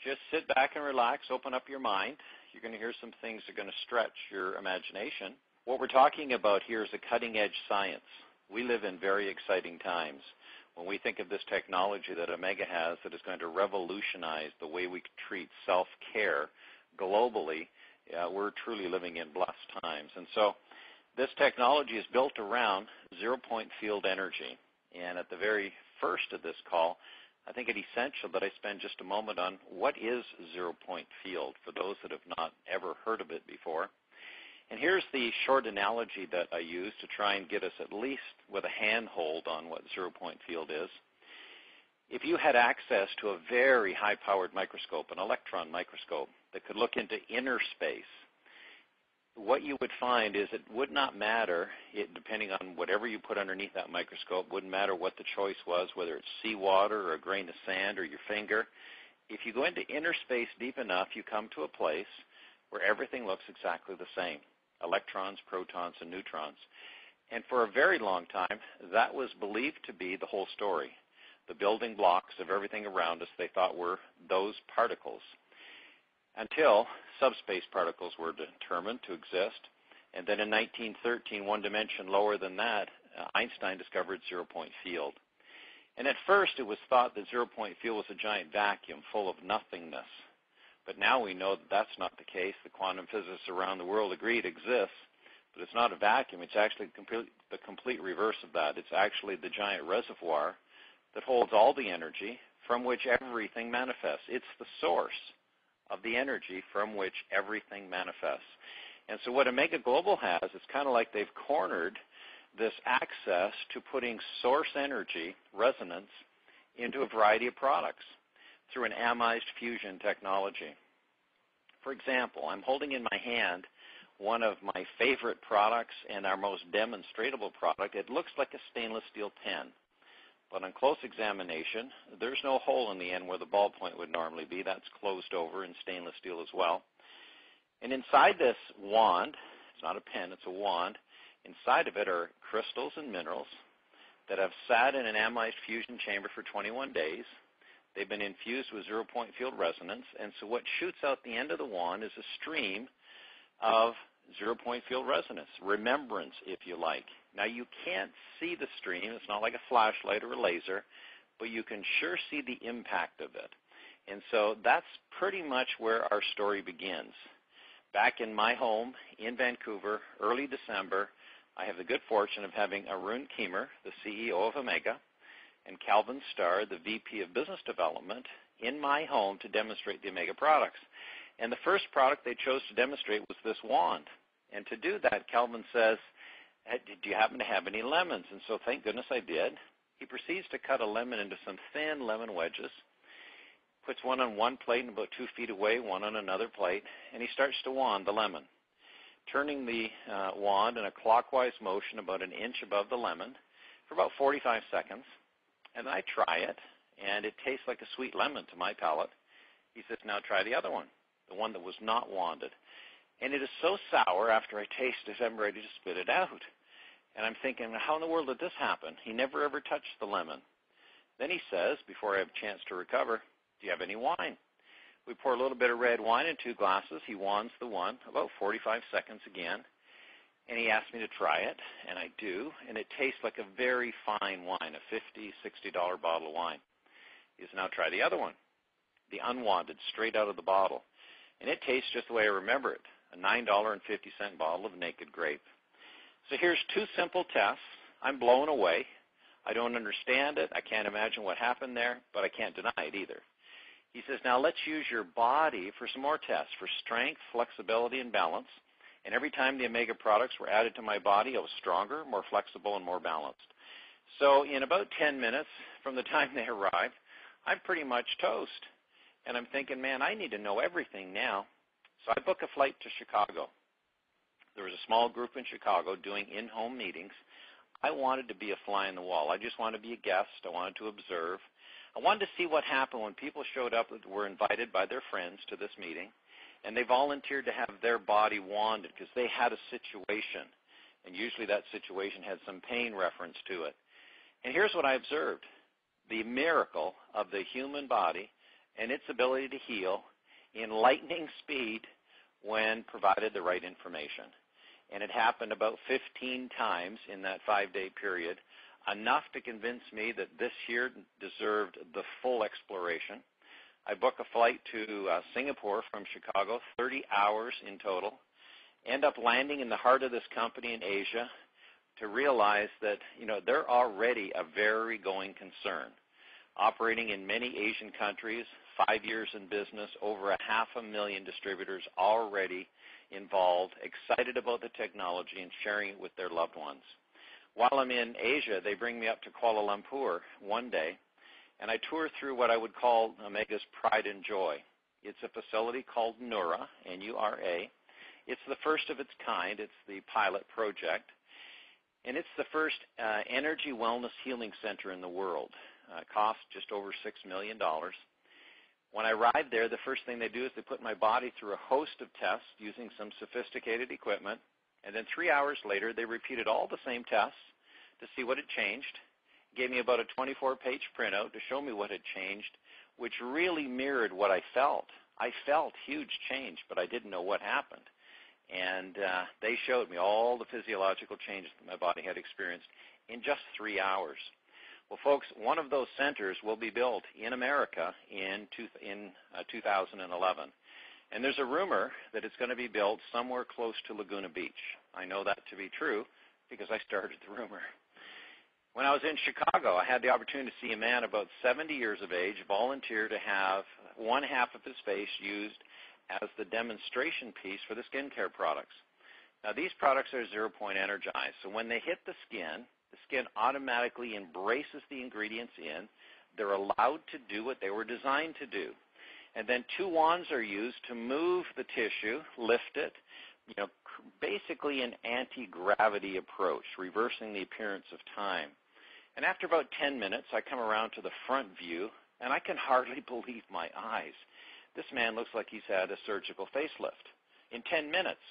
Just sit back and relax, open up your mind. You're going to hear some things that are going to stretch your imagination. What we're talking about here is a cutting-edge science. We live in very exciting times. When we think of this technology that Amega has that is going to revolutionize the way we treat self-care globally, we're truly living in blessed times. And so this technology is built around zero-point field energy. And at the very first of this call, I think it's essential that I spend just a moment on what is zero-point field for those that have not ever heard of it before. And here's the short analogy that I use to try and get us at least with a handhold on what zero-point field is. If you had access to a very high-powered microscope, an electron microscope, that could look into inner space, what you would find is it would not matter, depending on whatever you put underneath that microscope, wouldn't matter what the choice was, whether it's seawater or a grain of sand or your finger. If you go into inner space deep enough, you come to a place where everything looks exactly the same, electrons, protons, and neutrons. And for a very long time, that was believed to be the whole story. The building blocks of everything around us they thought were those particles, until subspace particles were determined to exist. And then in 1913, one dimension lower than that, Einstein discovered zero-point field. And at first it was thought that zero-point field was a giant vacuum full of nothingness. But now we know that that's not the case. The quantum physicists around the world agree it exists, but it's not a vacuum. It's actually the complete reverse of that. It's actually the giant reservoir that holds all the energy from which everything manifests. It's the source of the energy from which everything manifests. And so what Amega Global has, it's kind of like they've cornered this access to putting source energy, resonance, into a variety of products through an Amized fusion technology. For example, I'm holding in my hand one of my favorite products and our most demonstratable product. It looks like a stainless steel pen. But on close examination, there's no hole in the end where the ballpoint would normally be. That's closed over in stainless steel as well. And inside this wand, it's not a pen, it's a wand, inside of it are crystals and minerals that have sat in an Amized fusion chamber for 21 days. They've been infused with zero-point field resonance, and so what shoots out the end of the wand is a stream of zero-point field resonance, remembrance, if you like. Now, you can't see the stream. It's not like a flashlight or a laser, but you can sure see the impact of it. And so that's pretty much where our story begins. Back in my home in Vancouver, early December, I have the good fortune of having Arun Keemer, the CEO of Amega, and Calvin Starr, the VP of Business Development, in my home to demonstrate the Amega products. And the first product they chose to demonstrate was this wand. And to do that, Calvin says, do you happen to have any lemons? And so thank goodness I did. He proceeds to cut a lemon into some thin lemon wedges, puts one on one plate and about 2 feet away, one on another plate, and he starts to wand the lemon, turning the wand in a clockwise motion about an inch above the lemon for about 45 seconds. And I try it, and it tastes like a sweet lemon to my palate. He says, now try the other one, the one that was not wanded. And it is so sour after I taste it, I'm ready to spit it out. And I'm thinking, how in the world did this happen? He never ever touched the lemon. Then he says, before I have a chance to recover, do you have any wine? We pour a little bit of red wine in 2 glasses. He wands the one, about 45 seconds again. And he asked me to try it, and I do. And it tastes like a very fine wine, a $50, $60 bottle of wine. He says, now try the other one, the unwanded, straight out of the bottle. And it tastes just the way I remember it, a $9.50 bottle of naked grape. So here's 2 simple tests. I'm blown away. I don't understand it. I can't imagine what happened there, but I can't deny it either. He says, now let's use your body for some more tests for strength, flexibility, and balance. And every time the Amega products were added to my body, I was stronger, more flexible, and more balanced. So in about 10 minutes from the time they arrived, I'm pretty much toast. And I'm thinking, man, I need to know everything now. So I book a flight to Chicago. There was a small group in Chicago doing in-home meetings. I wanted to be a fly on the wall. I just wanted to be a guest. I wanted to observe. I wanted to see what happened when people showed up that were invited by their friends to this meeting, and they volunteered to have their body wanded because they had a situation, and usually that situation had some pain reference to it. And here's what I observed. The miracle of the human body and its ability to heal in lightning speed when provided the right information. And it happened about 15 times in that 5-day period, enough to convince me that this year deserved the full exploration. I booked a flight to Singapore from Chicago, 30 hours in total, end up landing in the heart of this company in Asia to realize that, they're already a very going concern. Operating in many Asian countries, 5 years in business, over 500,000 distributors already involved, excited about the technology and sharing it with their loved ones. While I'm in Asia, they bring me up to Kuala Lumpur one day, and I tour through what I would call Amega's pride and joy. It's a facility called Nura, N-U-R-A. It's the first of its kind. It's the pilot project, and it's the first energy wellness healing center in the world. Cost just over $6 million. When I arrived there, the first thing they do is they put my body through a host of tests using some sophisticated equipment, and then 3 hours later, they repeated all the same tests to see what had changed, gave me about a 24-page printout to show me what had changed, which really mirrored what I felt. I felt huge change, but I didn't know what happened. And they showed me all the physiological changes that my body had experienced in just 3 hours. Well, folks, one of those centers will be built in America in 2011. And there's a rumor that it's going to be built somewhere close to Laguna Beach. I know that to be true because I started the rumor. When I was in Chicago, I had the opportunity to see a man about 70 years of age volunteer to have one half of his face used as the demonstration piece for the skincare products. Now, these products are 0-point energized, so when they hit the skin automatically embraces the ingredients in. They're allowed to do what they were designed to do. And then 2 wands are used to move the tissue, lift it, basically an anti-gravity approach, reversing the appearance of time. And after about 10 minutes, I come around to the front view, and I can hardly believe my eyes. This man looks like he's had a surgical facelift in 10 minutes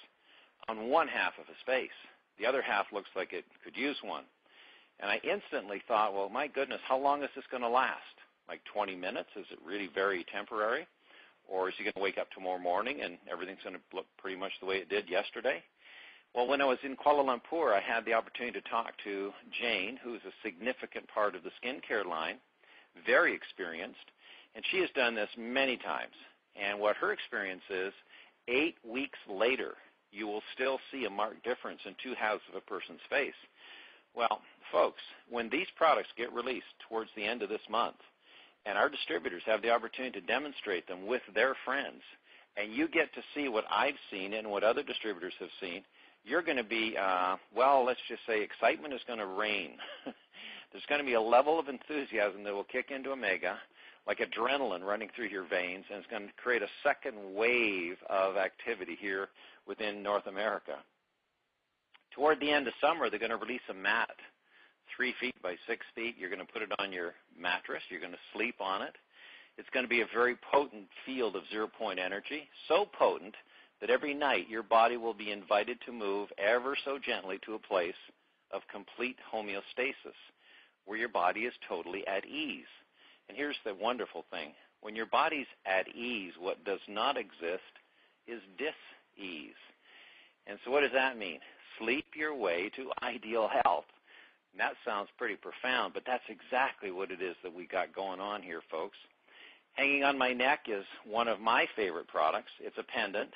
on one half of his face. The other half looks like it could use one. And I instantly thought, well, my goodness, how long is this going to last? Like 20 minutes? Is it really very temporary? Or is he going to wake up tomorrow morning and everything's going to look pretty much the way it did yesterday? Well, when I was in Kuala Lumpur, I had the opportunity to talk to Jane, who is a significant part of the skincare line, very experienced, and she has done this many times. And what her experience is, 8 weeks later, you will still see a marked difference in 2 halves of a person's face. Well, folks, when these products get released towards the end of this month, and our distributors have the opportunity to demonstrate them with their friends, and you get to see what I've seen and what other distributors have seen, you're going to be, let's just say excitement is going to reign. There's going to be a level of enthusiasm that will kick into Amega, like adrenaline running through your veins, and it's going to create a second wave of activity here within North America. Toward the end of summer, they're going to release a mat, 3 feet by 6 feet. You're going to put it on your mattress. You're going to sleep on it. It's going to be a very potent field of 0-point energy, so potent that every night your body will be invited to move ever so gently to a place of complete homeostasis, where your body is totally at ease. And here's the wonderful thing. When your body's at ease, what does not exist is dis-ease. And so what does that mean? Sleep your way to ideal health. And that sounds pretty profound, but that's exactly what it is that we got going on here, folks. Hanging on my neck is one of my favorite products. It's a pendant.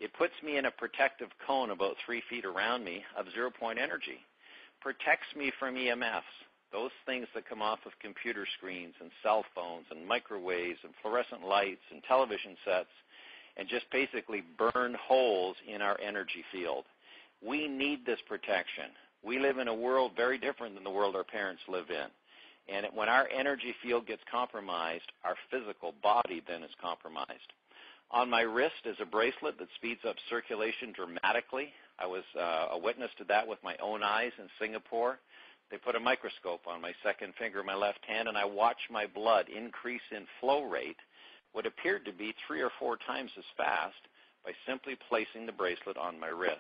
It puts me in a protective cone about 3 feet around me of 0-point energy. Protects me from EMFs, those things that come off of computer screens and cell phones and microwaves and fluorescent lights and television sets, and just basically burn holes in our energy field. We need this protection. We live in a world very different than the world our parents live in. And when our energy field gets compromised, our physical body then is compromised. On my wrist is a bracelet that speeds up circulation dramatically. I was a witness to that with my own eyes in Singapore. They put a microscope on my second finger of my left hand, and I watched my blood increase in flow rate, what appeared to be 3 or 4 times as fast, by simply placing the bracelet on my wrist.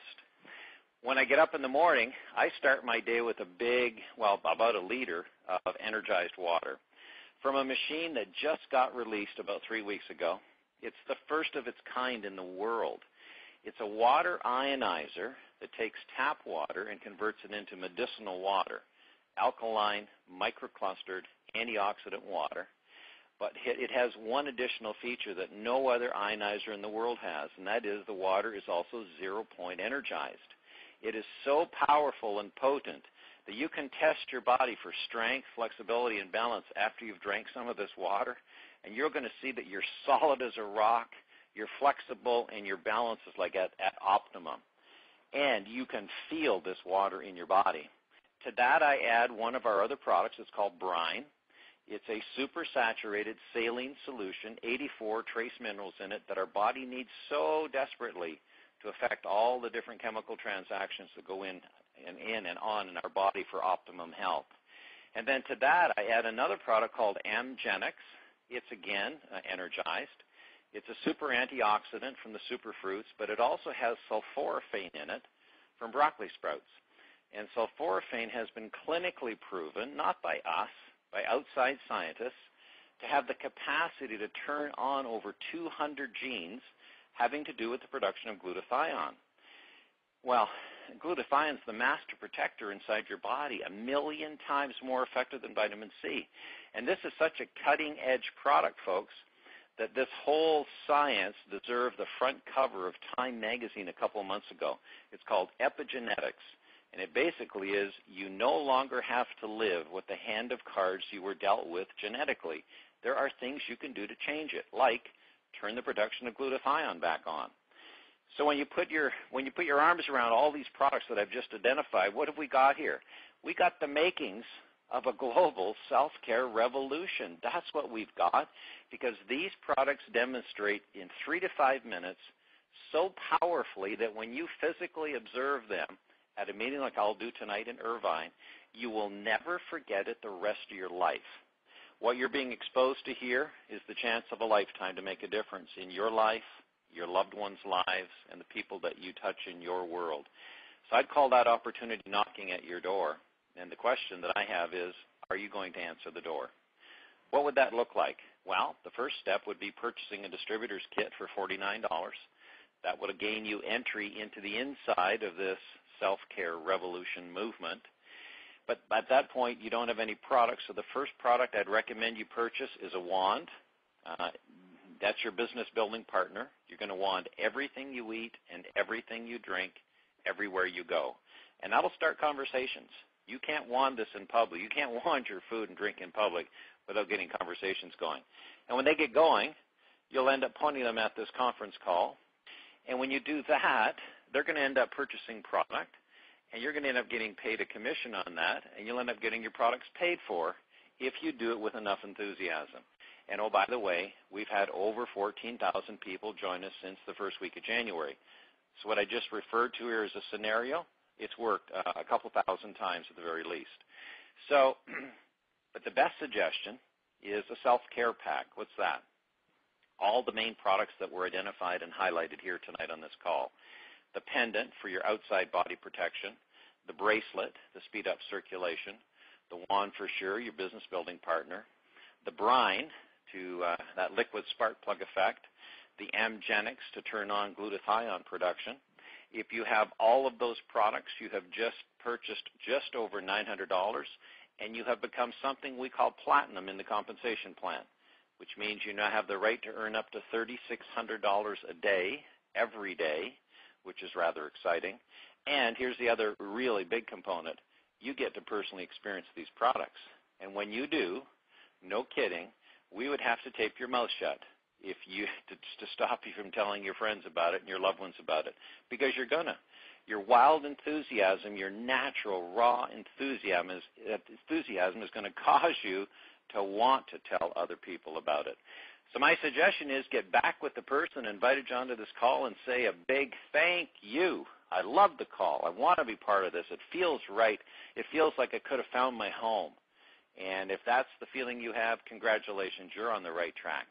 When I get up in the morning, I start my day with a big, about a liter of energized water. from a machine that just got released about 3 weeks ago. It's the first of its kind in the world. It's a water ionizer that takes tap water and converts it into medicinal water, alkaline, microclustered, antioxidant water. But it has one additional feature that no other ionizer in the world has, and that is the water is also 0-point energized. It is so powerful and potent that you can test your body for strength, flexibility, and balance after you've drank some of this water, and you're going to see that you're solid as a rock, you're flexible, and your balance is like at optimum. And you can feel this water in your body. To that, I add one of our other products. It's called brine. It's a supersaturated saline solution, 84 trace minerals in it that our body needs so desperately to affect all the different chemical transactions that go in and on in our body for optimum health. And then to that, I add another product called AMGenex. It's, again, energized. It's a super antioxidant from the superfruits, but it also has sulforaphane in it from broccoli sprouts. And sulforaphane has been clinically proven, not by us, by outside scientists, to have the capacity to turn on over 200 genes having to do with the production of glutathione. Well, glutathione is the master protector inside your body, 1,000,000 times more effective than vitamin C. And this is such a cutting-edge product, folks, that this whole science deserved the front cover of Time magazine a couple of months ago. It's called Epigenetics. And it basically is you no longer have to live with the hand of cards you were dealt with genetically. There are things you can do to change it, like turn the production of glutathione back on. So when you put your arms around all these products that I've just identified, what have we got here? We got the makings of a global self-care revolution. That's what we've got, because these products demonstrate in 3 to 5 minutes so powerfully that when you physically observe them at a meeting like I'll do tonight in Irvine, you will never forget it the rest of your life. What you're being exposed to here is the chance of a lifetime to make a difference in your life, your loved ones' lives, and the people that you touch in your world. So I'd call that opportunity knocking at your door. And the question that I have is, are you going to answer the door? What would that look like? Well, the first step would be purchasing a distributor's kit for $49. That would gain you entry into the inside of this self-care revolution movement. But at that point, you don't have any products, so the first product I'd recommend you purchase is a wand. That's your business building partner. You're going to wand everything you eat and everything you drink everywhere you go. And that'll start conversations. You can't wand this in public. You can't wand your food and drink in public without getting conversations going. And when they get going, you'll end up pointing them at this conference call. And when you do that, they're going to end up purchasing product, and you're going to end up getting paid a commission on that, and you'll end up getting your products paid for if you do it with enough enthusiasm. And oh, by the way, we've had over 14,000 people join us since the first week of January. So what I just referred to here is a scenario. It's worked a couple thousand times at the very least. So, but the best suggestion is a self-care pack. What's that? All the main products that were identified and highlighted here tonight on this call. The pendant for your outside body protection, the bracelet to speed up circulation, the wand for sure, your business building partner, the brine to that liquid spark plug effect, the AMGenex to turn on glutathione production. If you have all of those products, you have just purchased just over $900, and you have become something we call platinum in the compensation plan, which means you now have the right to earn up to $3,600 a day, every day, which is rather exciting. And here's the other really big component. You get to personally experience these products. And when you do, no kidding, we would have to tape your mouth shut if you to stop you from telling your friends about it and your loved ones about it, because you're going to. Your wild enthusiasm, your natural, raw enthusiasm is going to cause you to want to tell other people about it. So my suggestion is get back with the person invited you onto this call and say a big thank you. I love the call. I want to be part of this. It feels right. It feels like I could have found my home. And if that's the feeling you have, congratulations, you're on the right track.